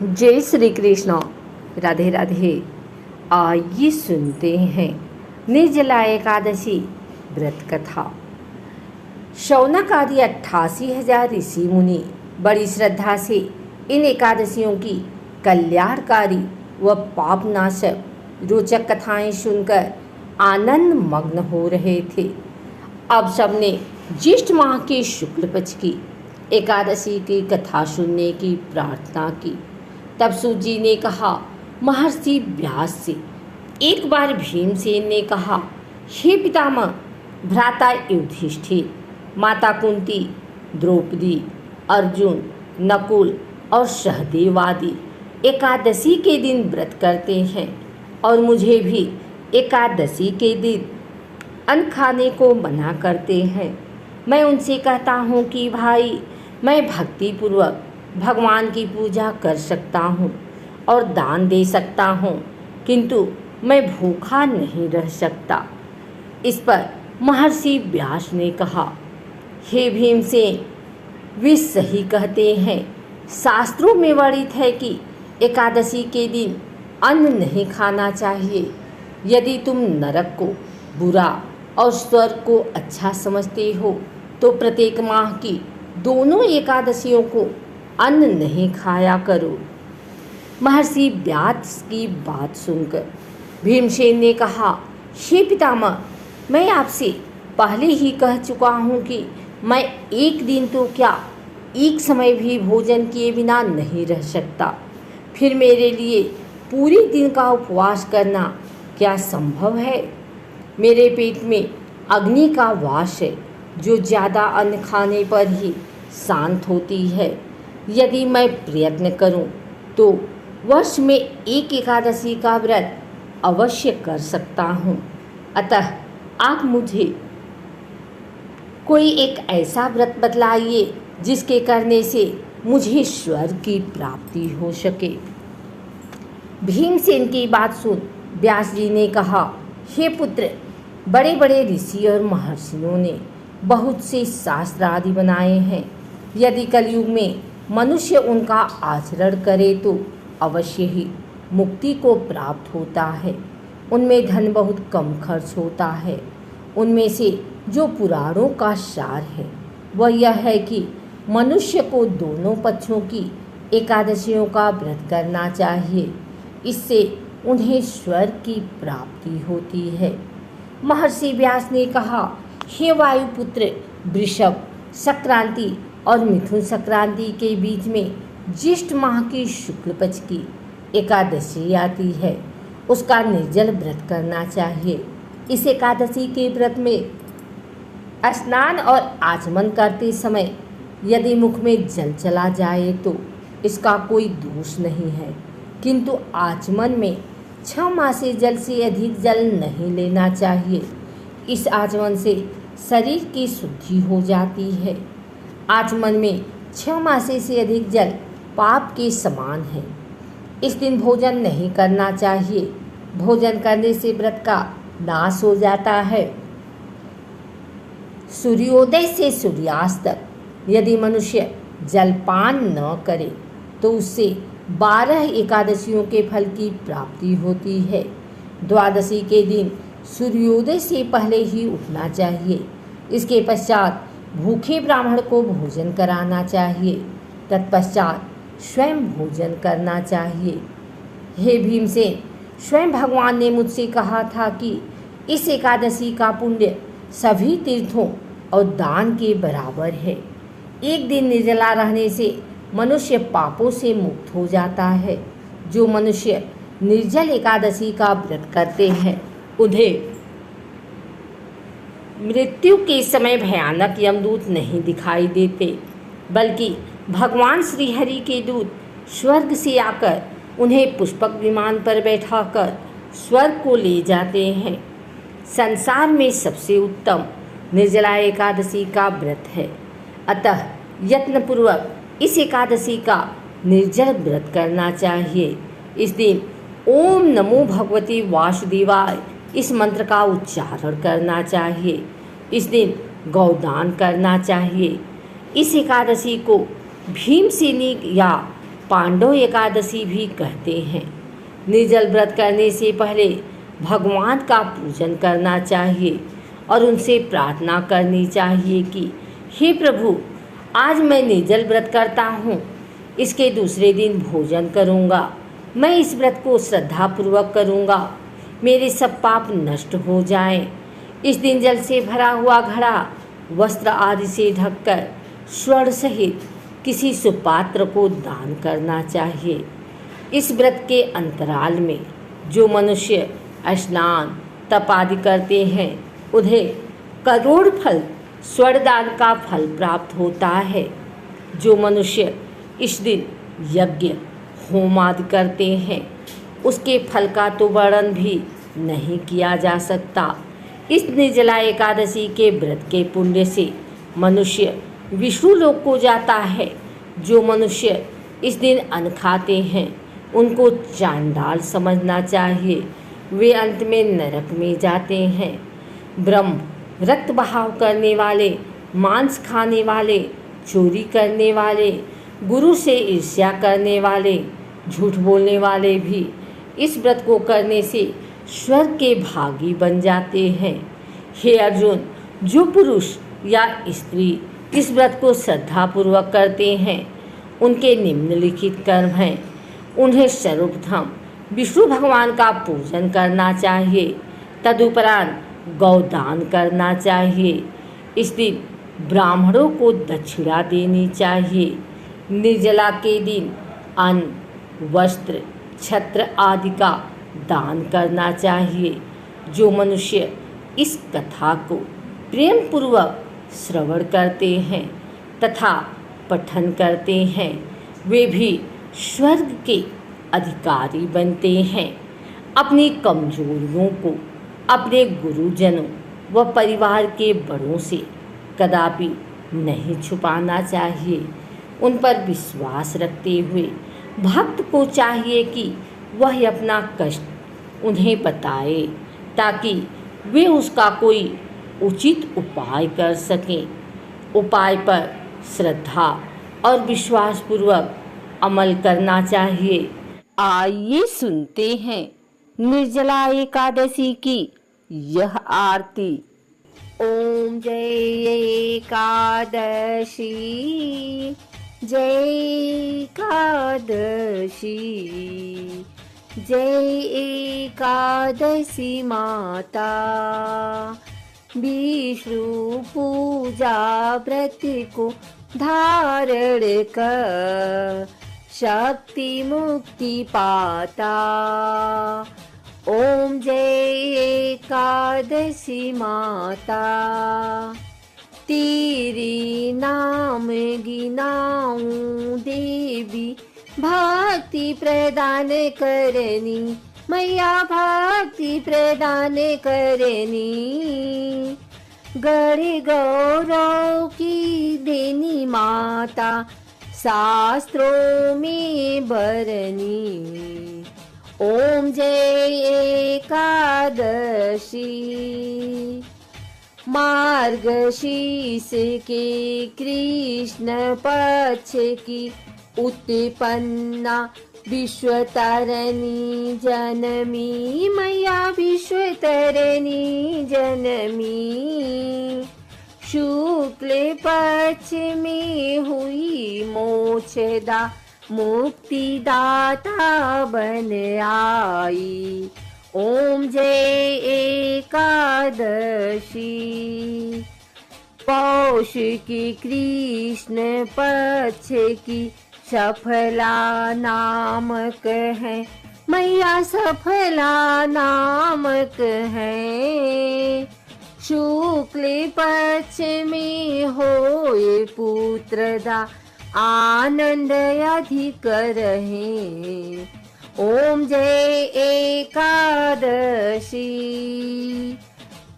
जय श्री कृष्ण। राधे राधे। आइए सुनते हैं निर्जला एकादशी व्रत कथा। शौनक आदि 88,000 ऋषि मुनि बड़ी श्रद्धा से इन एकादशियों की कल्याणकारी व पापनाशक रोचक कथाएं सुनकर आनंद मग्न हो रहे थे। अब सबने ज्येष्ठ माह के शुक्ल पक्ष की एकादशी की कथा सुनने की प्रार्थना की। तब सूत जी ने कहा, महर्षि व्यास से। एक बार भीमसेन ने कहा, हे पितामह, भ्राता युधिष्ठिर, माता कुंती, द्रौपदी, अर्जुन, नकुल और सहदेव आदि एकादशी के दिन व्रत करते हैं और मुझे भी एकादशी के दिन अन्न खाने को मना करते हैं। मैं उनसे कहता हूँ कि भाई, मैं भक्तिपूर्वक भगवान की पूजा कर सकता हूँ और दान दे सकता हूँ, किंतु मैं भूखा नहीं रह सकता। इस पर महर्षि व्यास ने कहा, हे भीमसेन, वे सही कहते हैं। शास्त्रों में वर्णित है कि एकादशी के दिन अन्न नहीं खाना चाहिए। यदि तुम नरक को बुरा और स्वर्ग को अच्छा समझते हो तो प्रत्येक माह की दोनों एकादशियों को अन्न नहीं खाया करो। महर्षि व्यास की बात सुनकर भीमसेन ने कहा, हे पितामह, मैं आपसे पहले ही कह चुका हूँ कि मैं एक दिन तो क्या, एक समय भी भोजन किए बिना नहीं रह सकता। फिर मेरे लिए पूरे दिन का उपवास करना क्या संभव है? मेरे पेट में अग्नि का वास है, जो ज़्यादा अन्न खाने पर ही शांत होती है। यदि मैं प्रयत्न करूं तो वर्ष में एक एकादशी का व्रत अवश्य कर सकता हूं। अतः आप मुझे कोई एक ऐसा व्रत बतलाइए जिसके करने से मुझे स्वर्ग की प्राप्ति हो सके। भीमसेन की बात सुन व्यास जी ने कहा, हे पुत्र, बड़े बड़े ऋषि और महर्षियों ने बहुत से शास्त्र आदि बनाए हैं। यदि कलयुग में मनुष्य उनका आचरण करे तो अवश्य ही मुक्ति को प्राप्त होता है। उनमें धन बहुत कम खर्च होता है। उनमें से जो पुराणों का सार है वह यह है कि मनुष्य को दोनों पक्षों की एकादशियों का व्रत करना चाहिए। इससे उन्हें स्वर्ग की प्राप्ति होती है। महर्षि व्यास ने कहा, हे वायुपुत्र, वृषभ संक्रांति और मिथुन संक्रांति के बीच में ज्येष्ठ माह की शुक्ल पक्ष की एकादशी आती है। उसका निर्जल व्रत करना चाहिए। इस एकादशी के व्रत में स्नान और आचमन करते समय यदि मुख में जल चला जाए तो इसका कोई दोष नहीं है, किंतु आचमन में 6 मासे जल से अधिक जल नहीं लेना चाहिए। इस आचमन से शरीर की शुद्धि हो जाती है। आचमन में 6 मासे से अधिक जल पाप के समान है। इस दिन भोजन नहीं करना चाहिए। भोजन करने से व्रत का नाश हो जाता है। सूर्योदय से सूर्यास्त तक यदि मनुष्य जलपान न करे तो उससे 12 एकादशियों के फल की प्राप्ति होती है। द्वादशी के दिन सूर्योदय से पहले ही उठना चाहिए। इसके पश्चात भूखे ब्राह्मण को भोजन कराना चाहिए। तत्पश्चात स्वयं भोजन करना चाहिए। हे भीमसेन, स्वयं भगवान ने मुझसे कहा था कि इस एकादशी का पुण्य सभी तीर्थों और दान के बराबर है। एक दिन निर्जला रहने से मनुष्य पापों से मुक्त हो जाता है। जो मनुष्य निर्जल एकादशी का व्रत करते हैं उन्हें मृत्यु के समय भयानक यमदूत नहीं दिखाई देते, बल्कि भगवान श्री हरि के दूत स्वर्ग से आकर उन्हें पुष्पक विमान पर बैठाकर स्वर्ग को ले जाते हैं। संसार में सबसे उत्तम निर्जला एकादशी का व्रत है। अतः यत्नपूर्वक इस एकादशी का निर्जल व्रत करना चाहिए। इस दिन ओम नमो भगवते वासुदेवाय इस मंत्र का उच्चारण करना चाहिए। इस दिन गौदान करना चाहिए। इस एकादशी को भीमसेनी या पांडव एकादशी भी कहते हैं। निर्जल व्रत करने से पहले भगवान का पूजन करना चाहिए और उनसे प्रार्थना करनी चाहिए कि हे प्रभु, आज मैं निर्जल व्रत करता हूँ, इसके दूसरे दिन भोजन करूँगा। मैं इस व्रत को श्रद्धापूर्वक करूँगा, मेरे सब पाप नष्ट हो जाएं। इस दिन जल से भरा हुआ घड़ा वस्त्र आदि से ढककर स्वर्ण सहित किसी सुपात्र को दान करना चाहिए। इस व्रत के अंतराल में जो मनुष्य स्नान तप आदि करते हैं उन्हें करोड़ फल स्वर्ण दान का फल प्राप्त होता है। जो मनुष्य इस दिन यज्ञ होम आदि करते हैं उसके फल का तो वर्णन भी नहीं किया जा सकता। इस निर्जला एकादशी के व्रत के पुण्य से मनुष्य विष्णु लोक को जाता है। जो मनुष्य इस दिन अन्न खाते हैं उनको चांडाल समझना चाहिए, वे अंत में नरक में जाते हैं। ब्रह्म, रक्त बहाव करने वाले, मांस खाने वाले, चोरी करने वाले, गुरु से ईर्ष्या करने वाले, झूठ बोलने वाले भी इस व्रत को करने से स्वर्ग के भागी बन जाते हैं। हे अर्जुन, जो पुरुष या स्त्री इस व्रत को श्रद्धापूर्वक करते हैं उनके निम्नलिखित कर्म हैं। उन्हें सर्वप्रथम विष्णु भगवान का पूजन करना चाहिए, तदुपरांत गौदान करना चाहिए। इस दिन ब्राह्मणों को दक्षिणा देनी चाहिए। निर्जला के दिन अन्न, वस्त्र, छत्र आदि का दान करना चाहिए। जो मनुष्य इस कथा को प्रेम पूर्वक श्रवण करते हैं तथा पठन करते हैं वे भी स्वर्ग के अधिकारी बनते हैं। अपनी कमजोरियों को अपने गुरुजनों व परिवार के बड़ों से कदापि नहीं छुपाना चाहिए। उन पर विश्वास रखते हुए भक्त को चाहिए कि वह अपना कष्ट उन्हें बताए ताकि वे उसका कोई उचित उपाय कर सकें। उपाय पर श्रद्धा और विश्वासपूर्वक अमल करना चाहिए। आइए सुनते हैं निर्जला एकादशी की यह आरती। ओम जय एकादशी, जय एकादशी, जय एकादशी माता। विष्णु पूजा व्रत को धारण कर शक्ति मुक्ति पाता। ओम जय एकादशी माता, तेरे नाम गिनाऊं देवी, भक्ति प्रदान करनी मैया, भक्ति प्रदान करनी। गढ़ गौरव की देनी माता, शास्त्रों में बरनी। ओम जय एकादशी, मार्गशीर्ष के कृष्ण पक्ष की उत्पन्ना विश्वतारिणी जनमी मैया, विश्वतारिणी जनमी। शुक्ल पक्ष में हुई मोक्षदा, मुक्तिदाता बन आई। ओम जय एकादशी, पौष की कृष्ण पक्ष की सफला नामक है मैया, सफला नामक है। शुक्ल पक्ष में होए पुत्रदा, आनंद अधिक रहे। ओम जय एकादशी,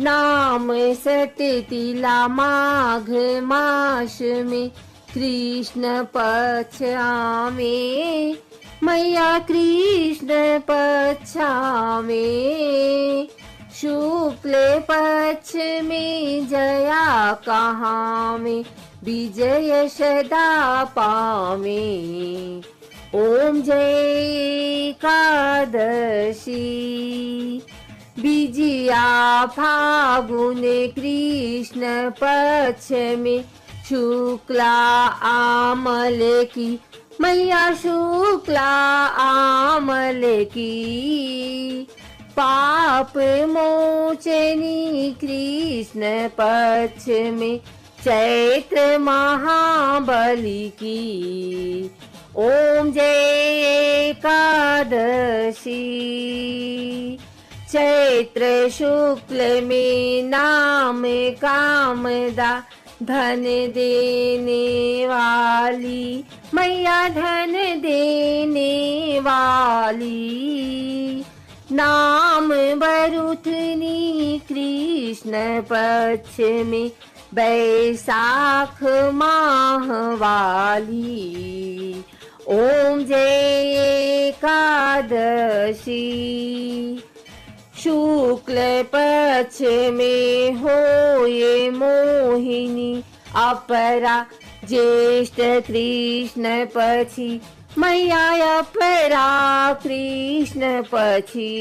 नाम सटतिला माघ मास में कृष्ण पक्ष आवे मैया, कृष्ण पक्ष आवे। शुक्ल पक्ष में जया कहाँ में, विजय सदा पावे। ओम जय एकादशी। बीजिया फागुन कृष्ण पक्ष में शुक्ला आमल की, मैया शुक्ला आमल की। पाप मोचनी कृष्ण पक्ष में चैत्र महाबली की। ओम जय एकादशी। चैत्र शुक्ल में नाम कामदा, धन देने वाली मैया धन देने वाली। नाम बरुथनी कृष्ण पक्ष में बैसाख माह वाली। ओम जय एकादशी। शुक्ल पक्ष में हो ये मोहिनी अपरा, ज्येष्ठ कृष्ण पक्षी मैया अपरा कृष्ण पक्षी।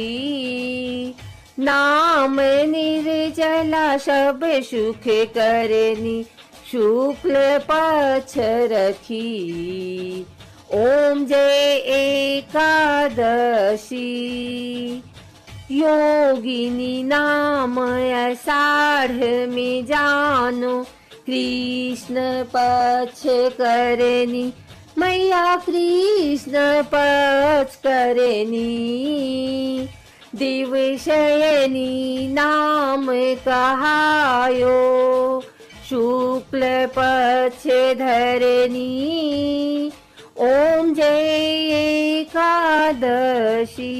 नाम निर्जला सब सुख करनी, शुक्ल पक्ष रखी। ओम जय एकादशी। योगिनी नाम आषाढ़ में जानो, कृष्ण पक्ष करनी मैया कृष्ण पक्ष करनी। दिवशयनी नाम कहायो, शुक्ल पक्ष धरनी। ओम जय एकादशी।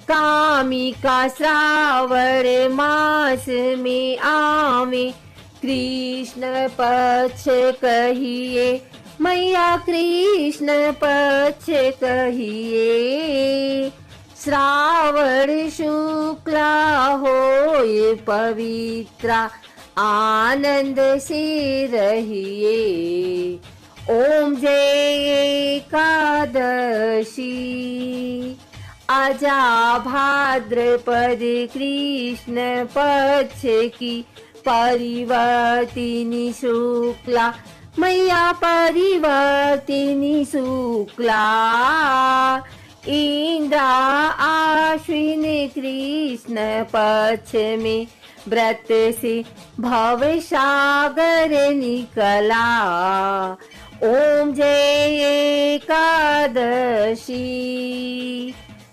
कामिका श्रावण मास में आवे, कृष्ण पक्ष कहिए मैया कृष्ण पक्ष कहिए। श्रावण शुक्ला होए पवित्रा, आनंद से रहिए। ओम जय एकादशी। आजा भाद्रपद कृष्ण पक्ष की, परिवर्तिनी शुक्ला मैया परिवर्तिनी शुक्ला। इंद्रा आश्विन कृष्ण पक्ष में व्रत से भव सागर निकला। ओम जय एकादशी।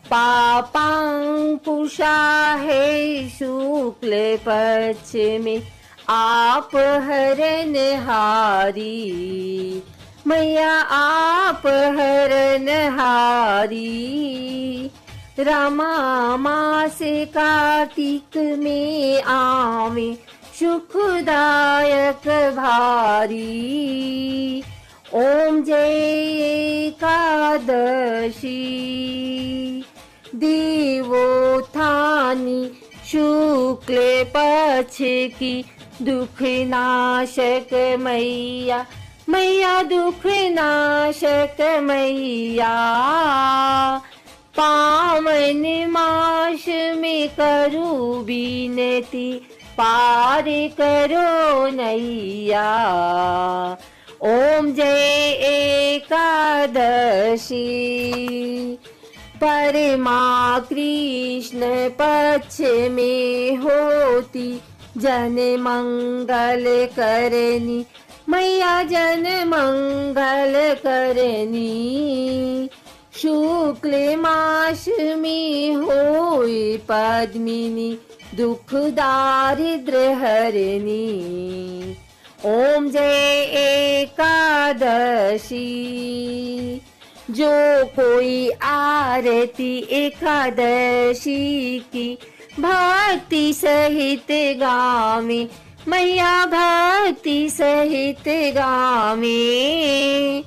पापांकुशा है शुक्ल पक्ष में, आप हरन हारी मैया आप हरन हारी। रमा मास कार्तिक में आवे, सुखदायक भारी। ओम जय एकादशी। देवोत्थानी शुक्ल पक्ष की, दुख नाशक मैया मैया दुख नाशक मैया। पावन मास में करूं विनती, पार करो नैया। ओम जय एकादशी। परमा कृष्ण पक्ष में होती, जन मंगल करनी मैया जन मंगल करनी। शुक्ल मास में होए पद्मिनी, दुख दारिद्र हरनी। ओम जय एकादशी। जो कोई आरती एकादशी की, भक्ति सहित गावे मैया भक्ति सहित गावे।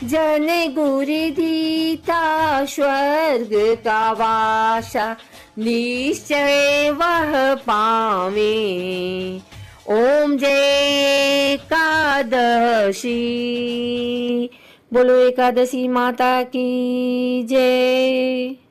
जन गुरु दीता स्वर्ग का वासा, निश्चय वह पावे। ओम जय एकादशी। बोलो एकादशी माता की जय।